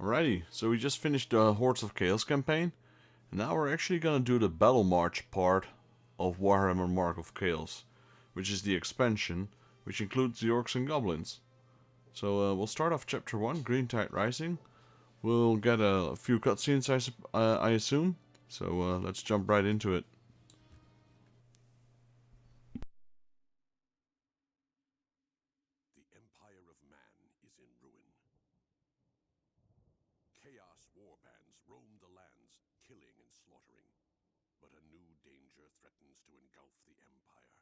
Alrighty, so we just finished the Hordes of Chaos campaign, and now we're actually gonna do the Battle March part of Warhammer Mark of Chaos, which is the expansion, which includes the Orcs and Goblins. So we'll start off Chapter 1, Green Tide Rising. We'll get a few cutscenes, I assume, so let's jump right into it. The empire of man is in ruin. Chaos warbands roam the lands, killing and slaughtering. But a new danger threatens to engulf the empire.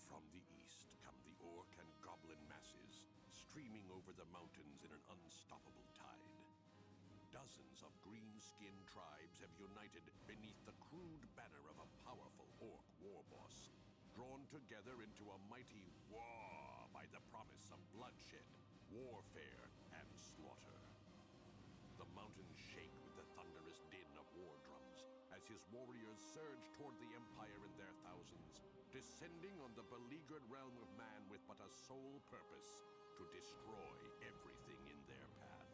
From the east come the orc and goblin masses, streaming over the mountains in an unstoppable tide. Dozens of green-skinned tribes have united beneath the crude banner of a powerful orc war boss, drawn together into a mighty war by the promise of bloodshed, warfare, and slaughter. The mountains shake with the thunderous din of war drums as his warriors surge toward the empire in their thousands, descending on the beleaguered realm of man with but a sole purpose: to destroy everything in their path.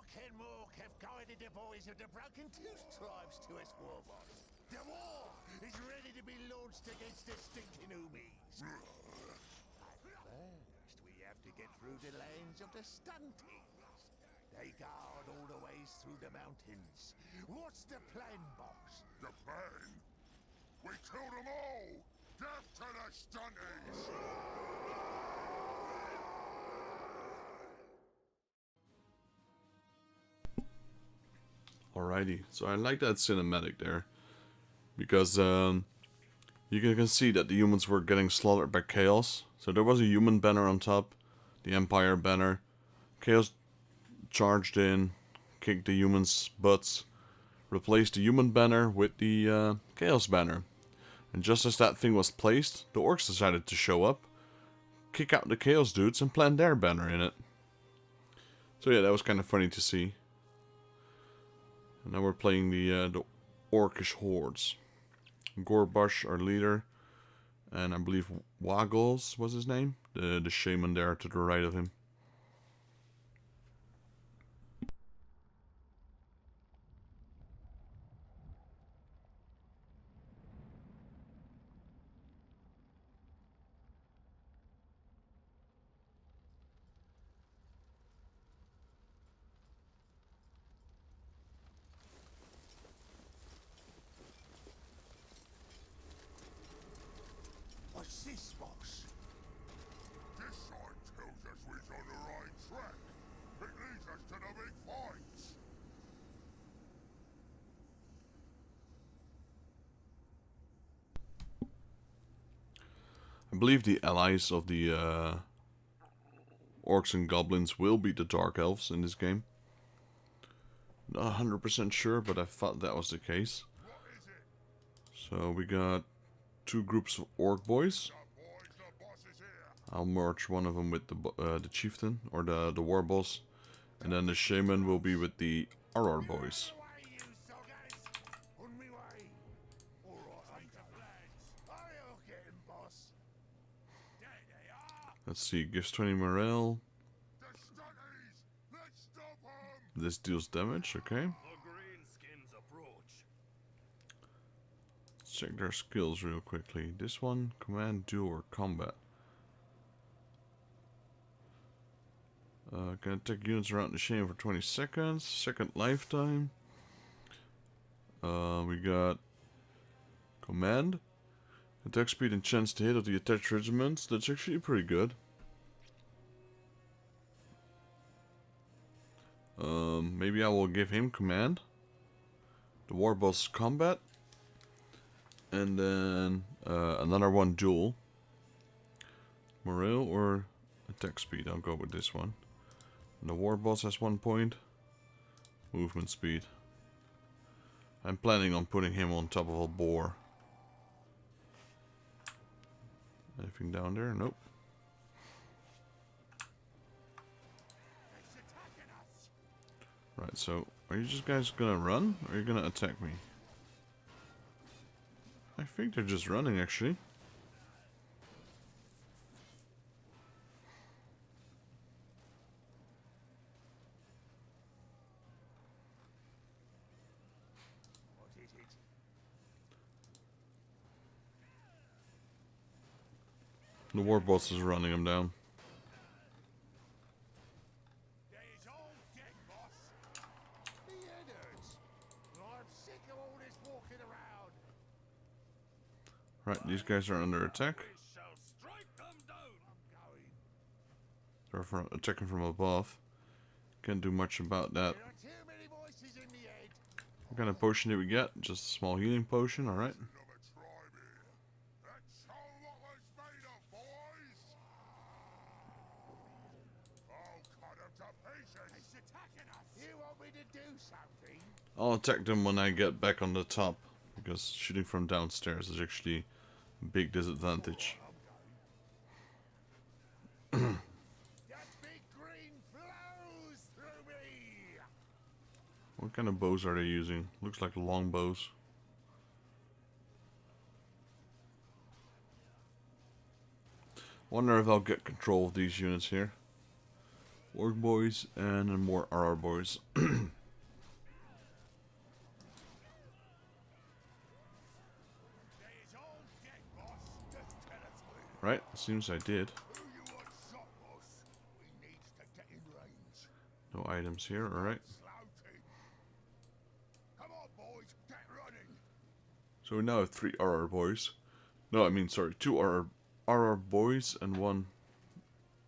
Ken Mork have guided the boys of the Broken Tooth tribes to us, Warboss. The war is ready to be launched against the stinking Umis. But first, we have to get through the lands of the Stuntings. They guard all the ways through the mountains. What's the plan, boss? The plan? We killed them all! Death to the Stunties! Alrighty, so I like that cinematic there, because you can see that the humans were getting slaughtered by Chaos. So there was a human banner on top, the Empire banner. Chaos charged in, kicked the humans' butts, replaced the human banner with the Chaos banner. And just as that thing was placed, the Orcs decided to show up, kick out the Chaos dudes, and plant their banner in it. So yeah, that was kind of funny to see. And now we're playing the Orcish hordes. Gorbush, our leader, and I believe Waggles was his name, the shaman there to the right of him. believe the allies of the orcs and goblins will be the dark elves in this game. Not 100% sure, but I thought that was the case. So we got 2 groups of orc boys. I'll merge one of them with the chieftain or the war boss, and then the shaman will be with the RR boys. Let's see, gives 20 morale. This deals damage, okay. Let's check their skills real quickly. This one, command, duel, or combat. Can attack units around the shaman for 20 seconds. Second lifetime. We got command. Attack speed and chance to hit of the attached regiments. That's actually pretty good. Maybe I will give him command. The war boss combat. And then another one duel. Morale or attack speed. I'll go with this one. And the war boss has 1 point. Movement speed. I'm planning on putting him on top of a boar. Anything down there? Nope. Right, so are you just guys gonna run or are you gonna attack me? I think they're just running actually. The war boss is running him down. Right, these guys are under attack. They're attacking from above. Can't do much about that. What kind of potion did we get? Just a small healing potion, alright. I'll attack them when I get back on the top, because shooting from downstairs is actually a big disadvantage. What kind of bows are they using? Looks like long bows. Wonder if I'll get control of these units here. Orc boys and more RR boys. Right, seems I did. No items here, alright. So we now have 3 RR boys. No, I mean, sorry, 2 RR boys and 1,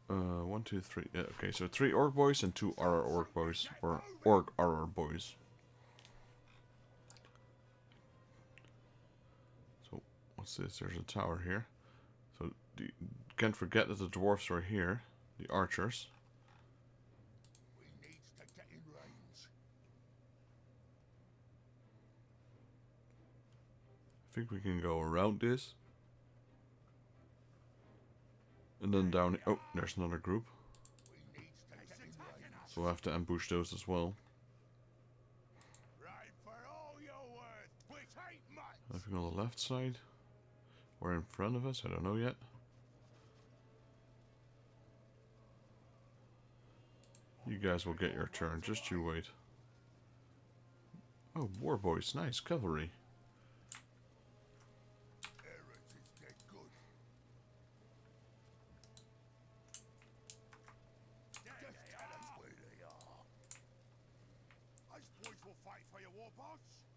1, 2, 3. Yeah, okay, so 3 orc boys and 2 RR orc boys, or orc RR boys. So, what's this? There's a tower here. So, can't forget that the dwarves are here, the archers. I think we can go around this. And then down... Oh, there's another group. So we'll have to ambush those as well. Nothing on the left side. Or in front of us, I don't know yet. You guys will get your turn, just you wait. Oh, war boys, nice, cavalry.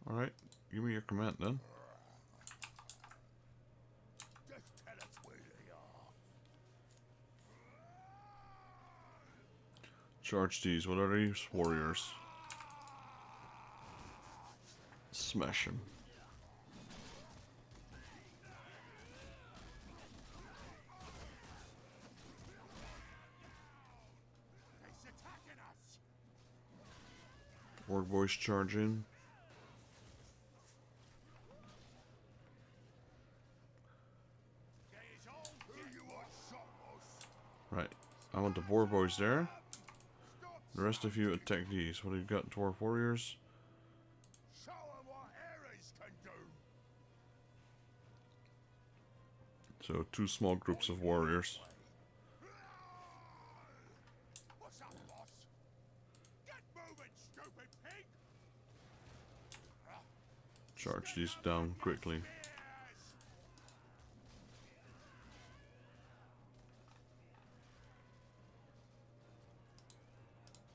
Alright, give me your command then. Charge these, what are these? Warriors. Smash them. Orc boys charge in. Right, I want the boar boys there. The rest of you attack these. What do you got, dwarf warriors? Show 'em what Ares can do. So 2 small groups of warriors. What's up, boss? Get moving, stupid pig! Charge these down quickly.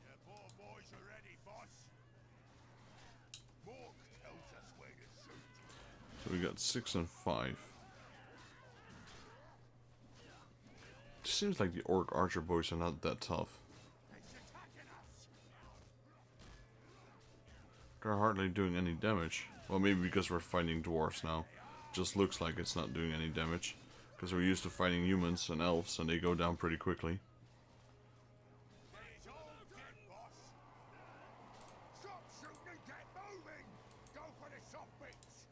Your poor boys are ready, boss. Mork tells us where to shoot. So we got 6 and 5. It seems like the orc archer boys are not that tough. It's attacking us. They're hardly doing any damage. Well, maybe because we're fighting dwarves now. Just looks like it's not doing any damage. Because we're used to fighting humans and elves and they go down pretty quickly. It's all dead, boss. Stop shooting and get moving. Go for the soft bits.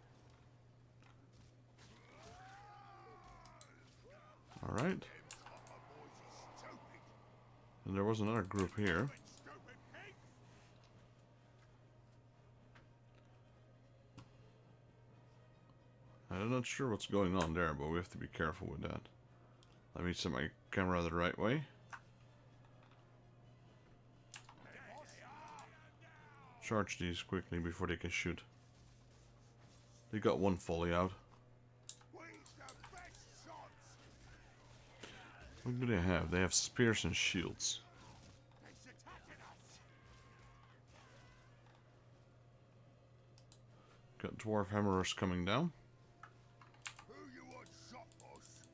Alright. Copper boys is stupid. And there was another group here. Stupid pig. I'm not sure what's going on there, but we have to be careful with that. Let me set my camera the right way. Charge these quickly before they can shoot. They got 1 volley out. We's the best shots. What do they have? They have spears and shields. It's attacking us. Got dwarf hammerers coming down. Who you want shot, boss?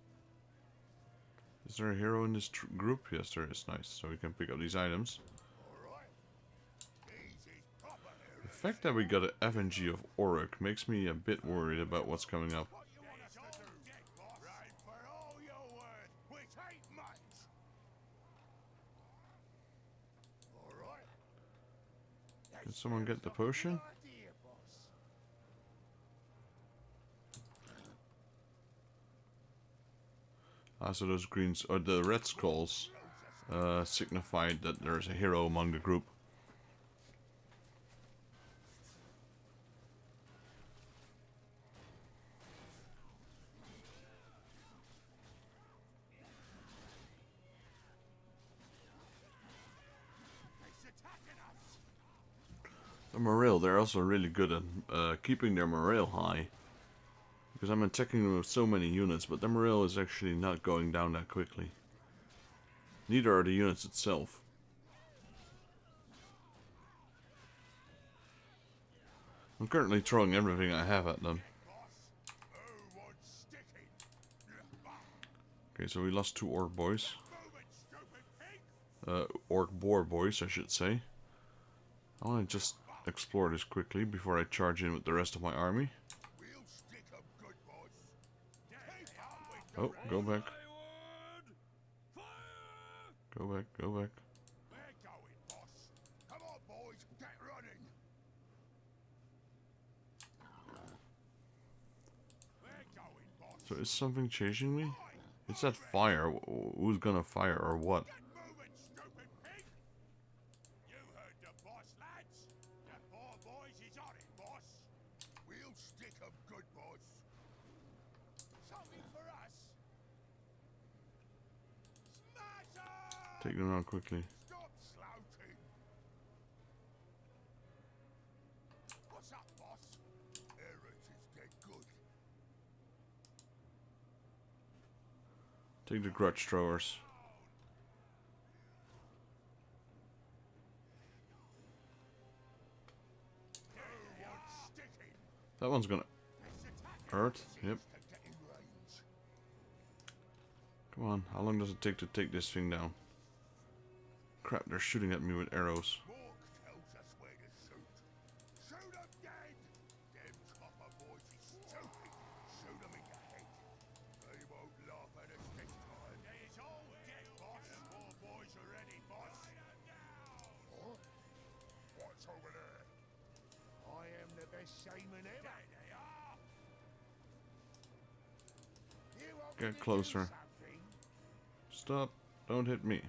Is there a hero in this group? Yes, there is. Nice. So we can pick up these items. Alright. Easy, proper The Ares. fact that we got an FNG of Auric makes me a bit worried about what's coming up. What you want us to do, dead boss? Right for all your worth, which ain't much. Alright. Can someone get the potion? Idea, boss. Ah, so those greens, or the red skulls, signified that there's a hero among the group. It's attacking us. The morale, they're also really good at keeping their morale high. Because I'm attacking them with so many units, but their morale is actually not going down that quickly. Neither are the units itself. I'm currently throwing everything I have at them. Boss, who wants sticking? Okay, so we lost 2 orc boys. Moving, stupid pig. Orc boar boys, I should say. I want to just explore this quickly before I charge in with the rest of my army. We'll stick 'em good, boss. Keep up with Oh, go back. Go back, go back. We're going, boss. Come on, boys, get running. We're going, boss. So is something chasing me? It's that fire. Who's gonna fire or what? Get moving, stupid pig. You heard the boss, lads. The poor boys is on it, boss. We'll stick 'em good, boss. Something for us. Smash 'em! Take them out quickly. Stop slouching. What's up, boss? Ares is dead good. Take the grudge throwers. Who wants sticking? That one's gonna It's attacking hurt. us. Yep. To get in range. Come on. How long does it take to take this thing down? Crap, they're shooting at me with arrows. Mork tells us where to shoot. Shoot 'em dead. Them copper boys is stupid. Shoot 'em in the head. They won't laugh at us this time. It's all dead, boss. More boys are ready, boss. What's over there? The same and ever. There they are. You want Get me to do closer. something? Stop. Don't hit me.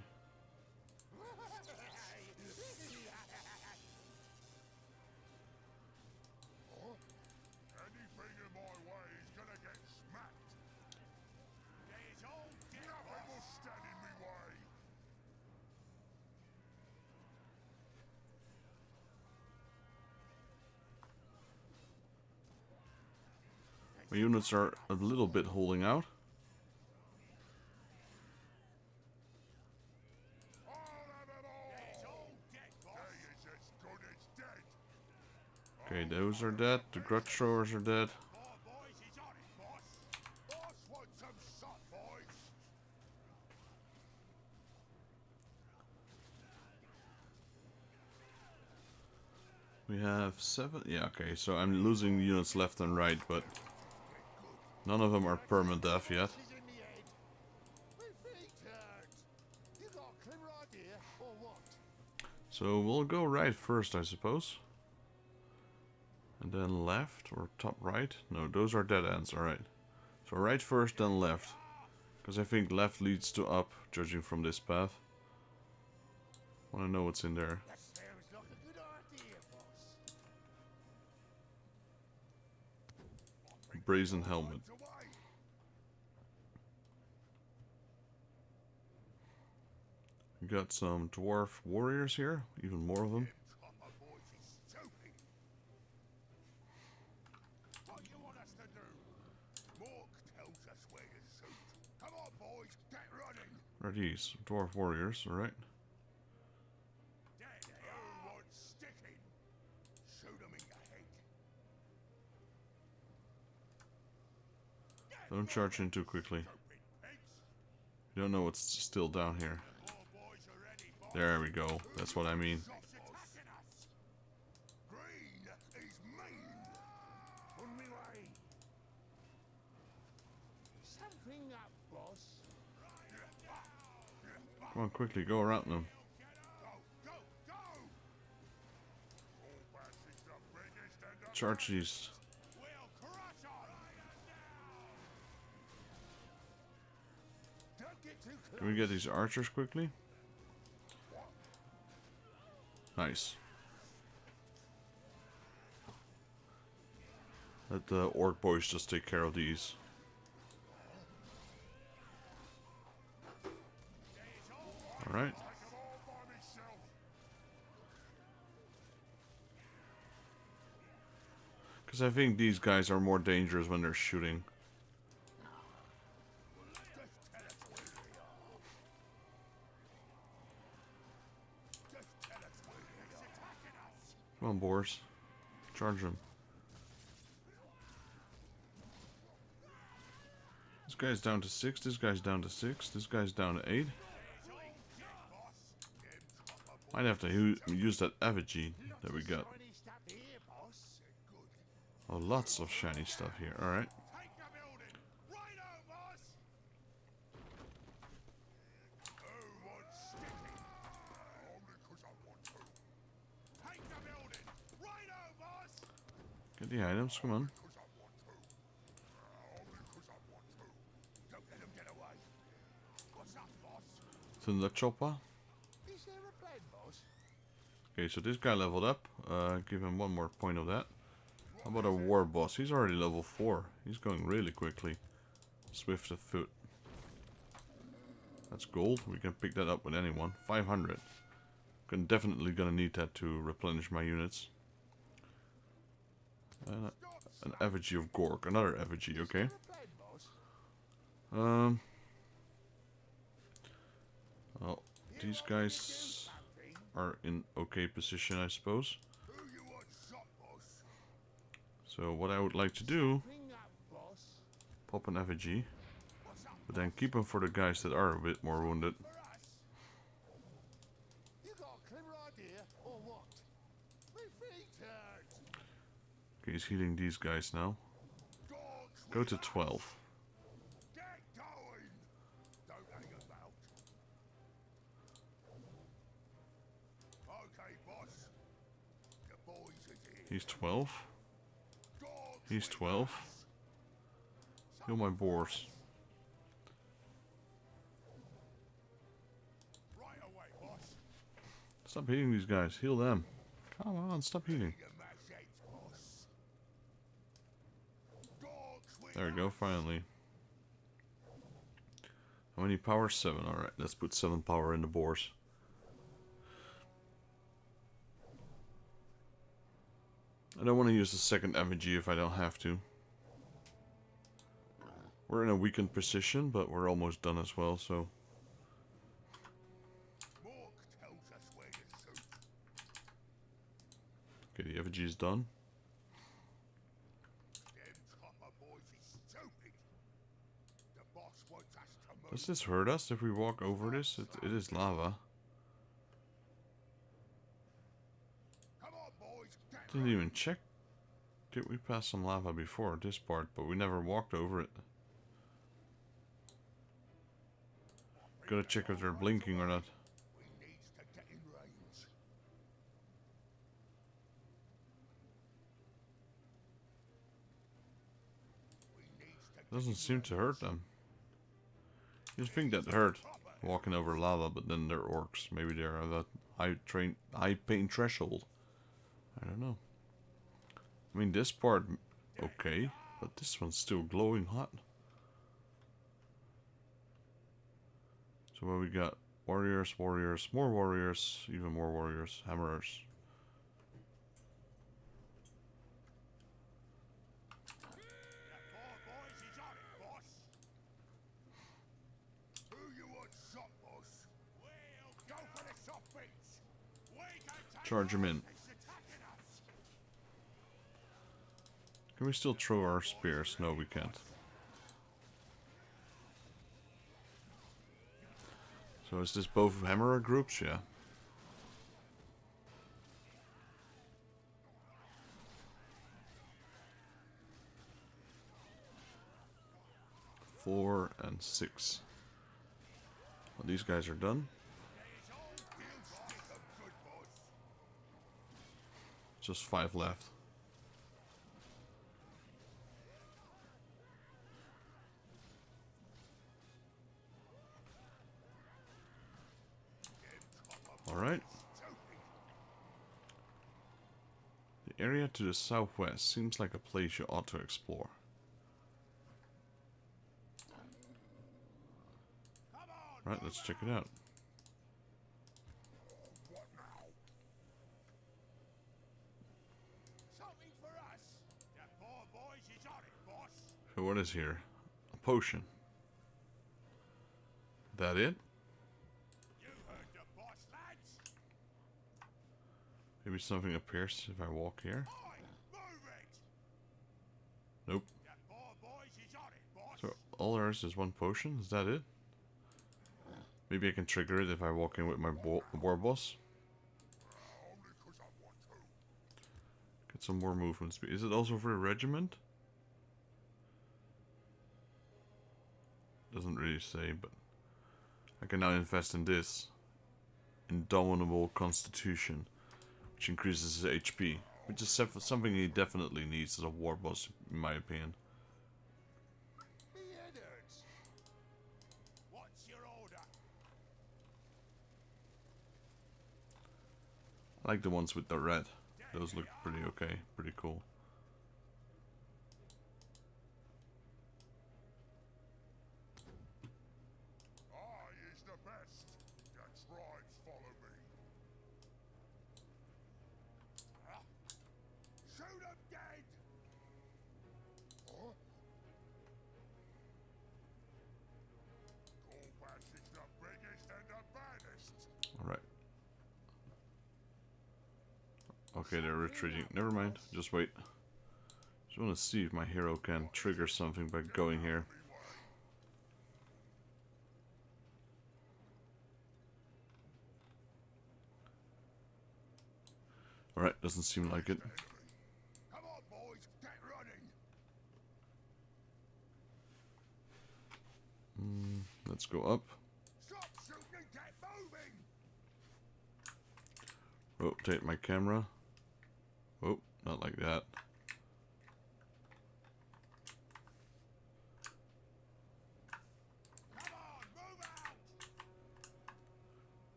Anything in my way is gonna get smacked. There's all dead, Nothing will stand in me way. My units are a little bit holding out. I'll have it all. There's all dead, boss. Day is as good as dead. Okay, those are dead. The grudge throwers are dead. More boys is on it, boss. Boss wants some shot, boys. We have 7. Yeah, okay, so I'm losing units left and right, but none of them are perma-death yet. She's in the head. My feet hurt. You got a clever idea, or what? So we'll go right first, I suppose. And then left or top right. No, those are dead ends, alright. So right first, then left. Because I think left leads to up, judging from this path. Want to know what's in there. That sounds like a good idea, boss. Brazen helmet. Away. We got some dwarf warriors here, even more of them. My voice is stupid. What you want us to do? Mork tells us where to shoot. Come on, boys, get running. What are these? Dwarf warriors, alright. There they are. Who wants sticking? Shoot them in the head. Don't charge in too quickly. Stupid pigs. You don't know what's still down here. More boys are ready, boss. There we go. That's what I mean. It's attacking us. Green is mean. On me way. Something up, boss. Come on, quickly, go around them. Go, go, go! All bass is the biggest and the Charge these. We'll crush on. Don't get too close. Can we get these archers quickly? Nice. Let the orc boys just take care of these. Alright. all by myself. Because I think these guys are more dangerous when they're shooting. Come on, boars. Charge them. This guy's down to 6, this guy's down to 6, this guy's down to 8. Might have to use that effigy that we got. Shiny stuff here, boss. Oh, lots of shiny stuff here. Alright. Take the building. Right on, boss. Who wants sticking? Only 'cause I want to. Take the building. Right on, boss. Get the items, come on. 'Cause I want to. Only 'cause I want to. Don't let them get away. What's up, boss? Thunder chopper. Is there a plan, boss? Okay, so this guy leveled up. Give him one more point of that. How about a war boss? He's already level 4. He's going really quickly. Swift of foot. That's gold. We can pick that up with anyone. 500. Definitely gonna need that to replenish my units. An effigy of Gork. Another effigy, okay. A plan, boss? Well, these guys are in okay position, I suppose. Who you want shot, boss? So what I would like to do, Bring up, boss. pop an effigy, What's up but then keep them for the guys that are a bit more wounded. for us? You got a clever idea, or what? My feet hurt. Okay, he's healing these guys now. Dogs Go to 12. get going. Don't hang about. Okay, boss. The boys are here. He's 12. He's 12. Heal my boars. Right away, boss. Stop hitting these guys. Heal them. Come on, stop hitting. Your mass heads, boss. Dogs with There we go, finally. How many power? 7. Alright, let's put 7 power in the boars. I don't want to use the second effigy if I don't have to. We're in a weakened position, but we're almost done as well, so... Mork tells us where to shoot. Okay, the effigy is done. Them copper boys is stupid. The boss wants us to move. Does this hurt us if we walk over this? It is lava. Come on, boys. Get Didn't even check. Did we pass some lava before this part, but we never walked over it. Gotta check if they're blinking or not. We needs to get in range. We needs to get Doesn't seem to hurt them. You'd think that hurt walking over lava, but then they're orcs. Maybe they're that high pain threshold. I don't know. I mean, this part okay, but this one's still glowing hot. So what we got? Warriors, warriors, more warriors, even more warriors, hammerers. That poor boys is on it, boss. Who you want shot, boss? We'll go for the soft beats. We can take Charge him in. It's attacking us. Can we still throw our spears? No, we can't. So is this both hammerer groups? Yeah. Four and 6. Well, these guys are done. Just 5 left. Alright. The area to the southwest seems like a place you ought to explore. Right, let's check it out. Something for us. That poor boys is on it, boss. So what is here? A potion. That it? You heard the boss, lads. Maybe something appears if I walk here? Oi, move it. Nope. That poor boys is on it, boss. So all there is one potion? Is that it? Maybe I can trigger it if I walk in with my war boss. Only 'cause I want to. Get some more movement speed. Is it also for a regiment? Doesn't really say, but I can now invest in this. Indomitable Constitution, which increases his HP, which is something he definitely needs as a war boss, in my opinion. Me head hurts. What's your order? I like the ones with the red. Those look pretty okay, pretty cool. I is the best. The tribes follow me. Shoot them dead. Huh? Gorbash is the biggest and the baddest. Alright. Okay, they're retreating. Never mind, just wait. Just want to see if my hero can trigger something by going here. Alright, doesn't seem like it. Come on, boys, get running. Let's go up. Stop shooting and get moving. Rotate my camera. Oh, not like that.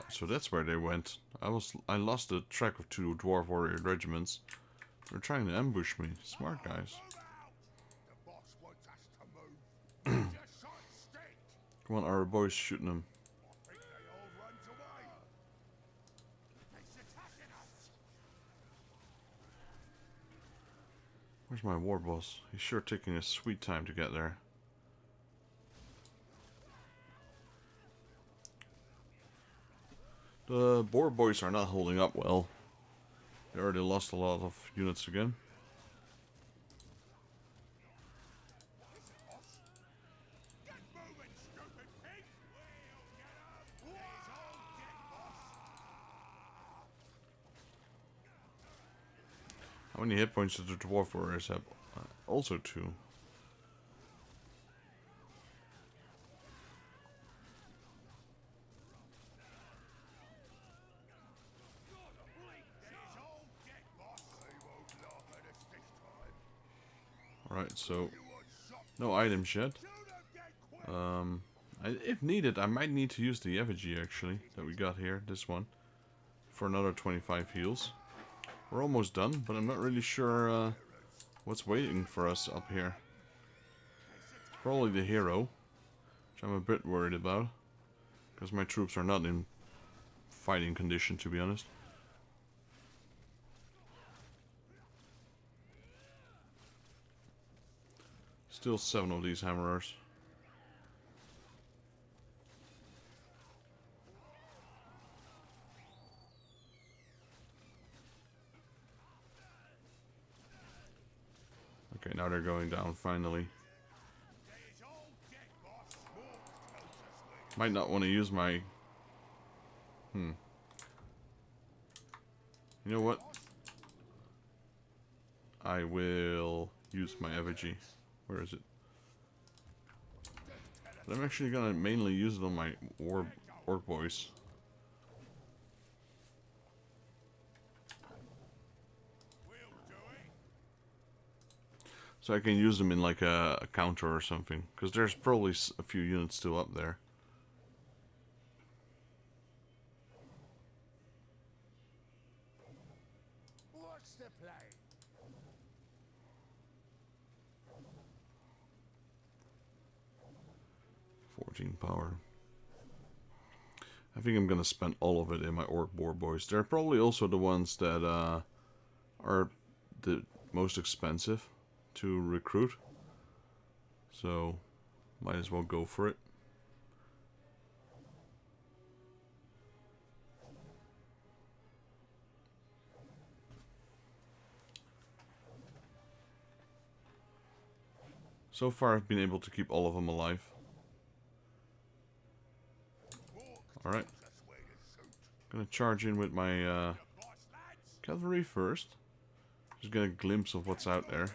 So that's where they went. I lost the track of 2 dwarf warrior regiments. They're trying to ambush me. Smart guys. The boss wants us to move. Just shot stick. Come on, our boys shooting them. I think they all runs away. It's attacking us. Where's my war boss? He's sure taking a sweet time to get there. The boar boys are not holding up well. They already lost a lot of units again. Get moving, stupid pig. We'll get 'em. He's all dead, boss. How many hit points do the dwarf warriors have? Also 2. He's all dead, boss. They won't laugh at us this time. Alright, so You want something? no items yet. Shoot 'em dead quick. If needed, I might need to use the effigy actually that we got here, this one, for another 25 heals. We're almost done, but I'm not really sure what's waiting for us up here. It's probably the hero, which I'm a bit worried about, because my troops are not in fighting condition, to be honest. Still 7 of these hammerers. Okay, now they're going down finally. He's all dead, boss. More closest way. Might not want to use my... You know what? I will use my effigy. Where is it? But I'm actually gonna mainly use it on my orc boys. We'll do it. So I can use them in like a counter or something. Because there's probably a few units still up there. What's the plan? 14 power. I think I'm gonna spend all of it in my orc boar boys. They're probably also the ones that are the most expensive to recruit. So might as well go for it. So far I've been able to keep all of them alive. Alright. Gonna charge in with my cavalry first. Just get a glimpse of what's out there.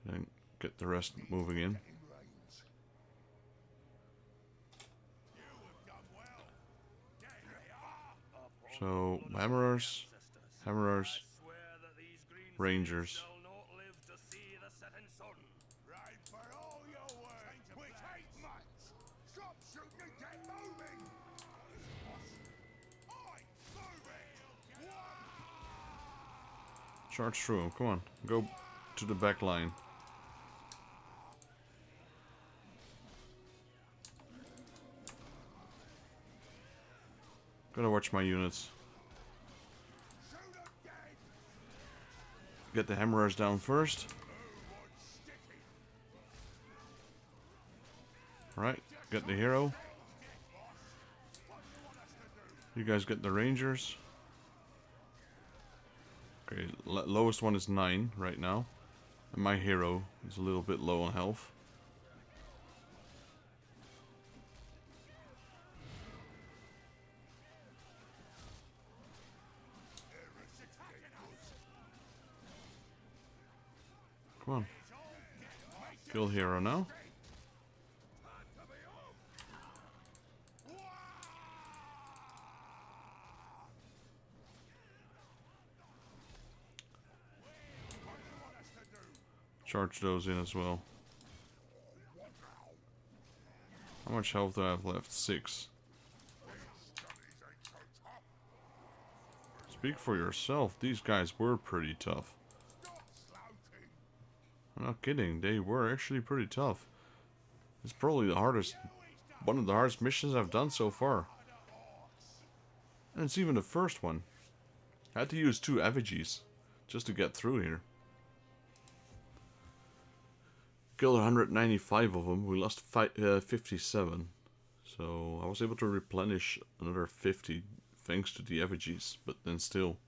And get the rest moving in. So, hammerers, rangers. Right for all your work. We take much. Stop shooting and get moving. Oi, moving. Charge through 'em, come on. Go to the back line. Gotta watch my units. Shoot 'em dead. Get the hammerers down first. Alright, get the hero. You guys get the rangers. Okay, lowest one is 9 right now. And my hero is a little bit low on health. Come on. Kill hero now. Charge those in as well. How much health do I have left? 6. Speak for yourself. These guys were pretty tough. I'm not kidding. They were actually pretty tough. It's probably the hardest, one of the hardest missions I've done so far. And it's even the first one. I had to use 2 effigies just to get through here. Killed 195 of them. We lost 57. So I was able to replenish another 50 thanks to the effigies. But then still.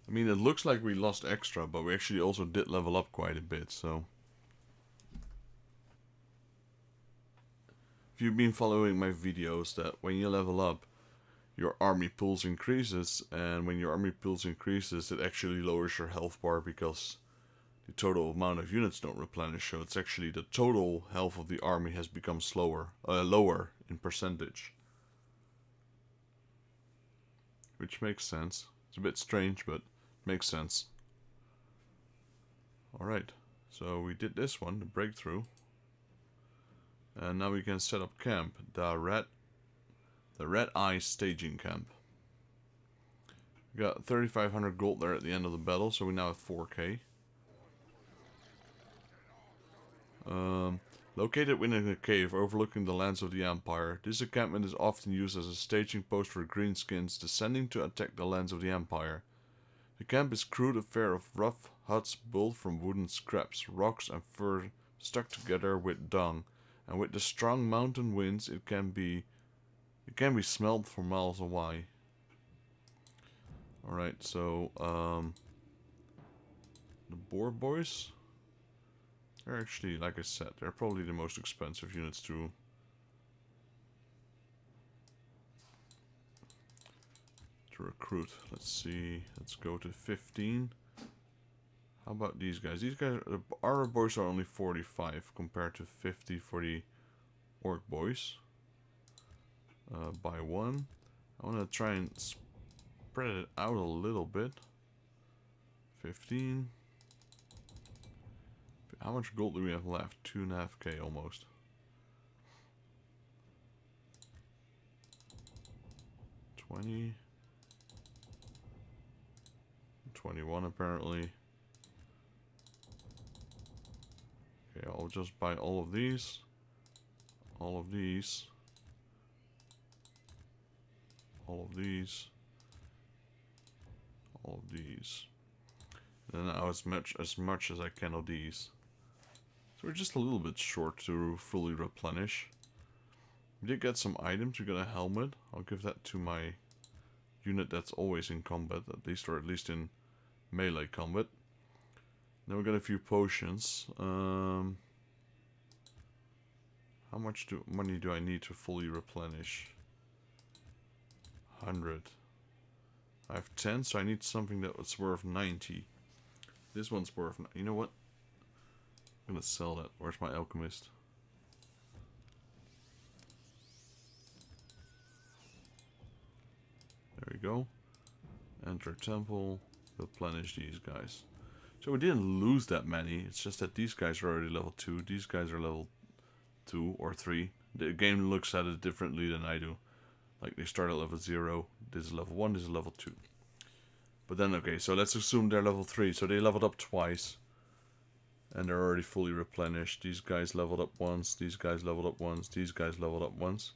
I mean, it looks like we lost extra, but we actually also did level up quite a bit, so. If you've been following my videos, that when you level up, your army pools increases, and when your army pools increases, it actually lowers your health bar because the total amount of units don't replenish, so it's actually the total health of the army has become lower in percentage. Which makes sense. It's a bit strange, but makes sense. Alright, so we did this one, the breakthrough. And now we can set up camp, the Red Eye staging camp. We got 3,500 gold there at the end of the battle, so we now have 4k. Located within a cave overlooking the lands of the Empire, this encampment is often used as a staging post for greenskins descending to attack the lands of the Empire. The camp is crude affair of rough huts built from wooden scraps, rocks and fur stuck together with dung, and with the strong mountain winds it can be smelled for miles away. Alright, so the Boar Boys, they're actually, like I said, they're probably the most expensive units to recruit. Let's see, let's go to 15. How about these guys? These guys, the Armor Boys are only 45 compared to 50 for the Orc Boys. By 1. I want to try and spread it out a little bit. 15. How much gold do we have left? 2.5k almost. 20. 21 apparently. Okay, I'll just buy all of these. All of these. All of these. All of these. And then now as much as I can of these. So we're just a little bit short to fully replenish. We did get some items. We got a helmet. I'll give that to my unit that's always in combat, at least, or at least in melee combat. Then we got a few potions. How much money do I need to fully replenish? 100. I have 10, so I need something that was worth 90. This one's worth... You know what? I'm gonna sell that. Where's my alchemist? There we go. Enter temple. Replenish these guys. So we didn't lose that many. It's just that these guys are already level 2. These guys are level 2 or 3. The game looks at it differently than I do. Like they start at level 0. This is level 1. This is level 2. But then, okay, so let's assume they're level 3. So they leveled up twice. And they're already fully replenished. These guys leveled up once. These guys leveled up once. These guys leveled up once.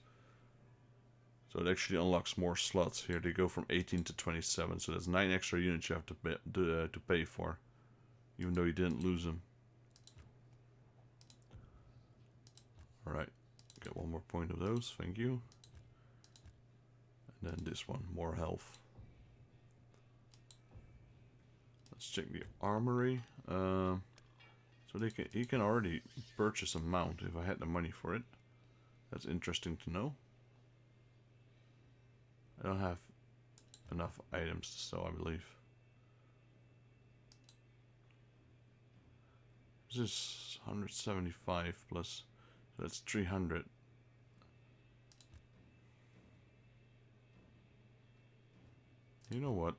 So it actually unlocks more slots here. They go from 18 to 27. So that's 9 extra units you have to pay for. Even though you didn't lose them. Alright. Get one more point of those. Thank you. And then this one. More health. Let's check the armory. So he can already purchase a mount if I had the money for it. That's interesting to know. I don't have enough items to sell, I believe. This is 175 plus, so that's 300. You know what?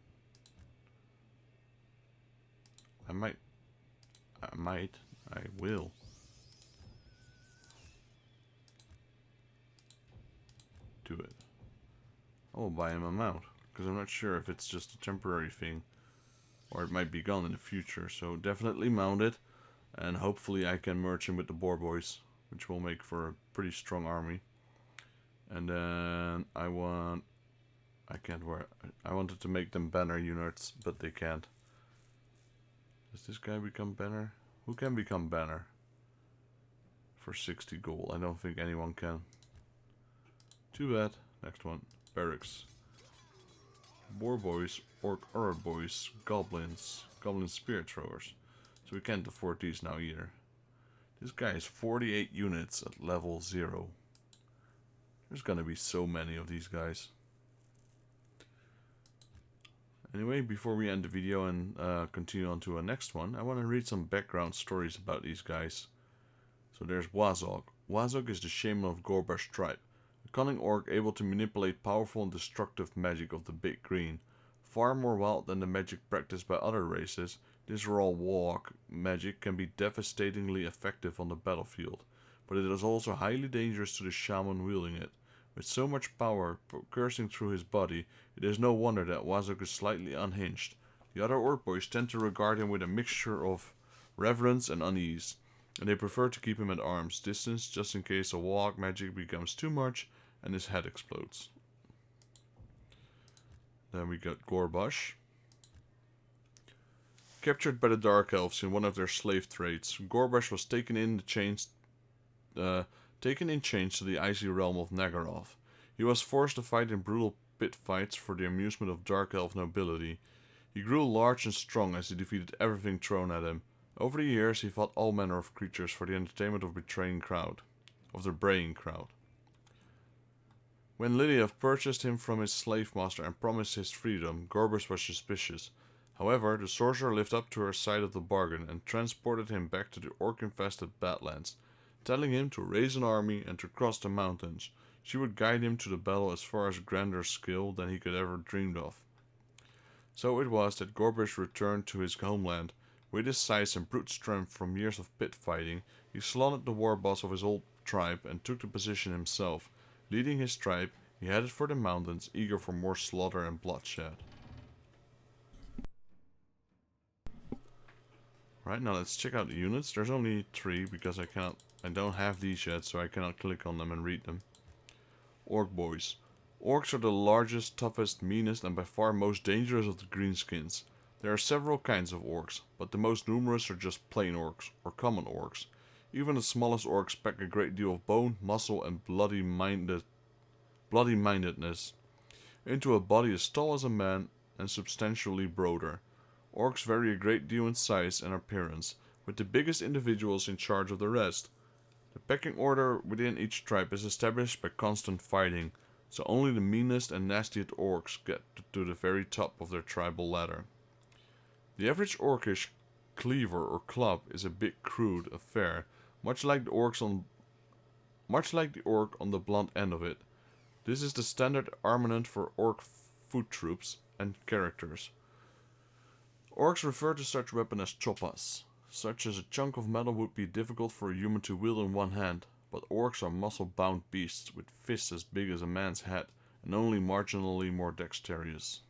I will. Do it. I will buy him a mount, because I'm not sure if it's just a temporary thing, or it might be gone in the future. So definitely mount it, and hopefully I can merge him with the Boar Boys, which will make for a pretty strong army. And then I wanted to make them banner units, but they can't. Does this guy become banner? Who can become banner? For 60 gold. I don't think anyone can. Too bad. Next one. Barracks. Boar Boys, Orc Arrow Boys, Goblins. Goblin Spirit Throwers. So we can't afford these now either. This guy is 48 units at level 0. There's gonna be so many of these guys. Anyway, before we end the video and continue on to our next one, I want to read some background stories about these guys. So there's Wazog. Wazog is the shaman of Gorba's tribe. A cunning orc able to manipulate powerful and destructive magic of the Big Green. Far more wild than the magic practiced by other races, this raw warg magic can be devastatingly effective on the battlefield, but it is also highly dangerous to the shaman wielding it. With so much power coursing through his body, it is no wonder that Wazog is slightly unhinged. The other orc boys tend to regard him with a mixture of reverence and unease, and they prefer to keep him at arm's distance just in case a warg magic becomes too much and his head explodes. Then we got Gorbash. Captured by the Dark Elves in one of their slave trades, Gorbash was taken in chains to the icy realm of Nagaroth. He was forced to fight in brutal pit fights for the amusement of Dark Elf nobility. He grew large and strong as he defeated everything thrown at him. Over the years, he fought all manner of creatures for the entertainment of the braying crowd. When Liliev purchased him from his slave master and promised his freedom, Gorbash was suspicious. However, the sorcerer lived up to her side of the bargain and transported him back to the orc-infested Badlands, telling him to raise an army and to cross the mountains. She would guide him to the battle as far as grander skill than he could ever dreamed of. So it was that Gorbash returned to his homeland. With his size and brute strength from years of pit fighting, he slaughtered the war boss of his old tribe and took the position himself. Leading his tribe, he headed for the mountains, eager for more slaughter and bloodshed. Right, now let's check out the units. There's only 3 because I don't have these yet, so I cannot click on them and read them. Orc Boys. Orcs are the largest, toughest, meanest, and by far most dangerous of the greenskins. There are several kinds of orcs, but the most numerous are just plain orcs, or common orcs. Even the smallest orcs pack a great deal of bone, muscle, and bloody-mindedness into a body as tall as a man and substantially broader. Orcs vary a great deal in size and appearance, with the biggest individuals in charge of the rest. The pecking order within each tribe is established by constant fighting, so only the meanest and nastiest orcs get to the very top of their tribal ladder. The average orcish cleaver or club is a big crude affair, much like the orc on the blunt end of it. This is the standard armament for orc foot troops and characters. Orcs refer to such weapon as choppas. Such as a chunk of metal would be difficult for a human to wield in one hand, but orcs are muscle-bound beasts with fists as big as a man's head and only marginally more dexterous.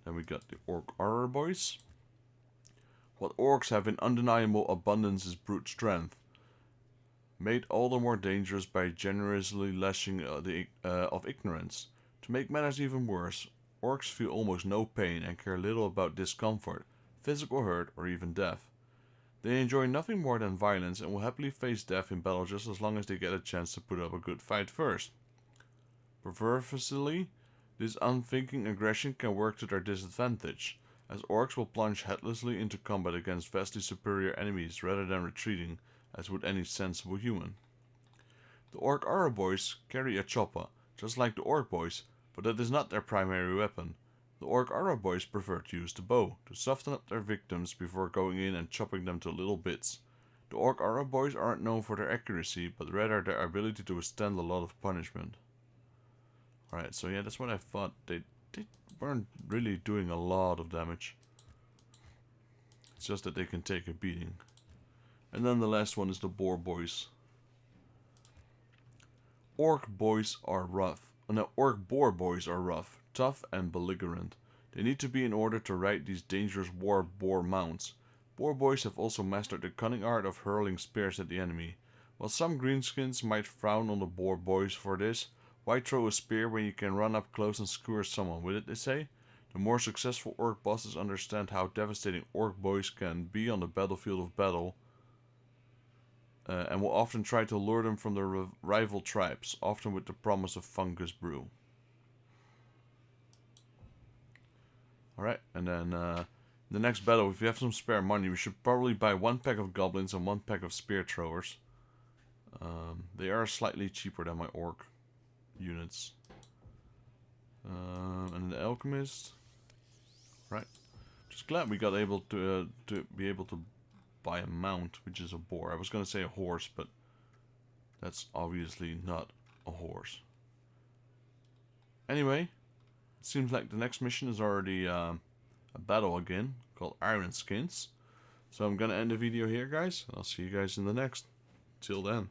Then we got the Orc Arrow Boys. What orcs have in undeniable abundance is brute strength, made all the more dangerous by generously lashing of ignorance. To make matters even worse, orcs feel almost no pain and care little about discomfort, physical hurt, or even death. They enjoy nothing more than violence and will happily face death in battle just as long as they get a chance to put up a good fight first. Perversely, this unthinking aggression can work to their disadvantage, as orcs will plunge headlessly into combat against vastly superior enemies rather than retreating, as would any sensible human. The Orc Arrow Boys carry a choppa, just like the Orc Boys, but that is not their primary weapon. The Orc Arrow Boys prefer to use the bow, to soften up their victims before going in and chopping them to little bits. The Orc Arrow Boys aren't known for their accuracy, but rather their ability to withstand a lot of punishment. Alright, so yeah, that's what I thought. They weren't really doing a lot of damage. It's just that they can take a beating. And then the last one is the Boar Boys. Orc boys are rough. No, orc boar boys are rough, tough, and belligerent. They need to be in order to ride these dangerous war boar mounts. Boar boys have also mastered the cunning art of hurling spears at the enemy. While some greenskins might frown on the boar boys for this, why throw a spear when you can run up close and skewer someone with it, they say? The more successful orc bosses understand how devastating orc boys can be on the battlefield of battle, and will often try to lure them from their rival tribes, often with the promise of fungus brew. Alright, and then in the next battle, if you have some spare money, we should probably buy 1 pack of goblins and 1 pack of spear throwers. They are slightly cheaper than my orc units. And the alchemist. Right. Just glad we got able to be able to buy a mount, which is a boar. I was gonna say a horse, but that's obviously not a horse. Anyway, it seems like the next mission is already a battle again, called Iron Skins. So I'm gonna end the video here, guys, and I'll see you guys in the next. Till then.